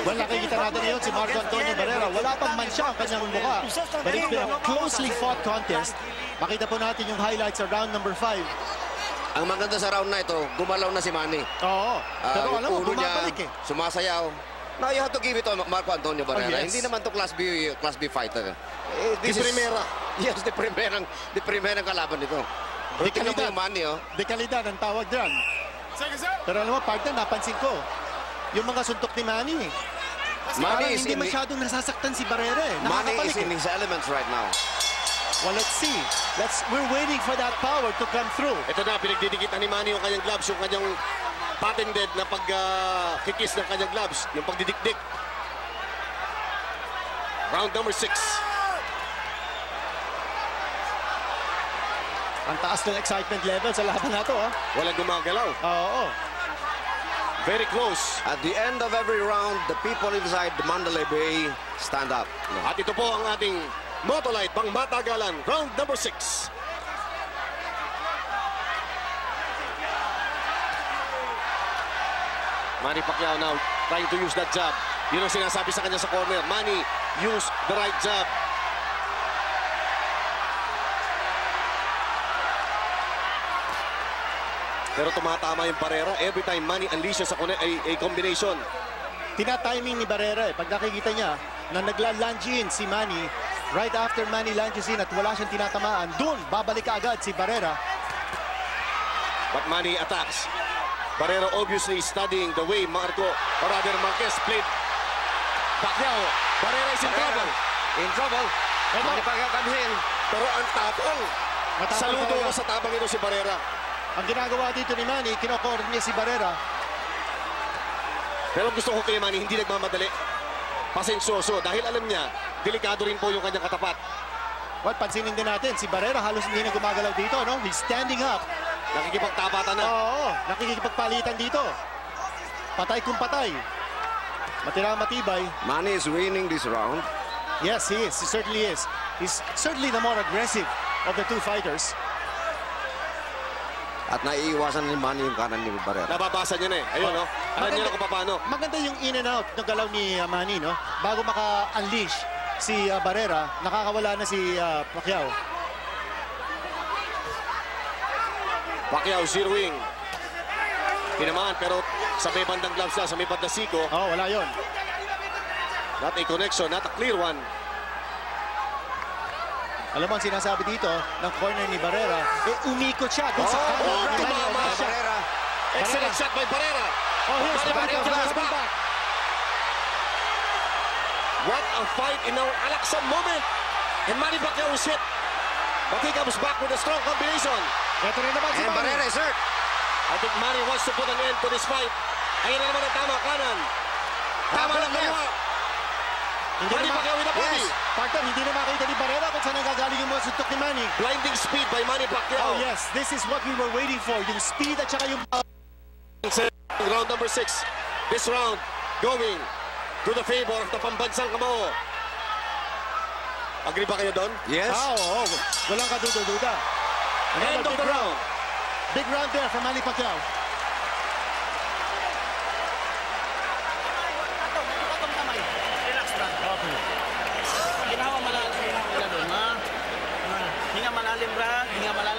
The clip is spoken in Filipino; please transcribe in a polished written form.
Well, nakikita natin ngayon si Marco Antonio Barrera. Wala pang mansya ang kanyang mukha. But it's been a closely fought contest. Makita po natin yung highlights sa round number 5. Ang maganda sa round na ito, gumalaw na si Manny. Oo. Pero alam mo, bumabalik eh. Sumasayaw. Now you have to give it to Marco Antonio Barrera. Yes. Hindi naman to Class B fighter. This is primera. Yes, the primerang kalaban nito. Tingnan mo yung Manny, oh. Dekalidad ang tawag dyan. Pero alam mo, partner, napansin ko. Yung mga suntok ni Manny. Manny is hindi masyadong nasasaktan si Barrera eh. Manny is in his elements right now. Well, let's see. We're waiting for that power to come through. Ito na, pinagdidikitan ni Manny yung kanyang gloves, yung kanyang patented na pagkikis ng kanyang gloves, yung pagdidikdik. Round number 6. Ang taas ng excitement level sa laban na to, ha? Walang gumagalaw. Oo. Very close. At the end of every round, the people inside the Mandalay Bay stand up. At ito po ang ating Motolite pangmatagalan, round number 6. Manny Pacquiao now trying to use that jab. Yun ang sinasabi sa kanya sa corner. Manny, use the right jab. Pero tumatama yung Barrera. Every time Manny unleashes a combination. Tina-timing ni Barrera eh. Pag nakikita niya na nagla-lunge in si Manny, right after Manny lunges in at wala siyang tinatamaan, dun babalik agad si Barrera. But Manny attacks. Barrera obviously studying the way Marco or rather Marquez played. Pacquiao. Barrera is in trouble. In trouble. Manny Pacquiao comes in. Pero ang tapang. Saludo ko sa tabang ito si Barrera. Ang ginagawa dito ni Manny, kinokorn niya si Barrera. Pero gusto ko kay Manny, hindi nagmamadali. Pasensyoso dahil alam niya, delikado rin po yung kanyang katapat. Well, pansinin din natin, si Barrera halos hindi na gumagalaw dito, no? He's standing up. Nakikipagtapatan na. Oo, nakikipagpalitan dito. Patay kung patay. Matira matibay. Manny is winning this round. Yes, he is. He certainly is. He's certainly the more aggressive of the two fighters. At naiiwasan ni Manny yung kanan ni Barrera. Nababasa niya na eh. Ayun, no? Alam niya na kung paano. Maganda yung in and out ng galaw ni Manny, no? Bago maka-unleash si Barrera, nakakawala na si Pacquiao. Pacquiao zeroing. Tinamaan pero sa may bandang gloves na, sa may bandang siko. Oh, wala yon. Not a connection, not a clear one. Alam mo ang sinasabi dito ng corner ni Barrera, umikot siya dun sa kanan ni tumama. Barrera. Excellent shot by Barrera. Oh, here's the back. What a fight in our Alaxan moment. And Manny Pacquiao is hit. But he comes back with a strong combination. Ito rin naman si And Barrera is hurt. I think Manny wants to put an end to this fight. Ayun na naman ang tama, kanan. Tama ng kaliwa. Manny Pacquiao with a body. Yes. Partner, hindi na makita ni Barrera kung saan nagagaling yung mga suntok ni Manny. Blinding speed by Manny Pacquiao. Oh yes, this is what we were waiting for. Yung speed at saka yung... Round number 6. This round going to the favor of the pambansang kamao. Agree ba kayo doon? Yes. Oh. Walang kaduda-duda. End of the round. Big round there from Manny Pacquiao. Hinga malalim, bra. Hinga malalim.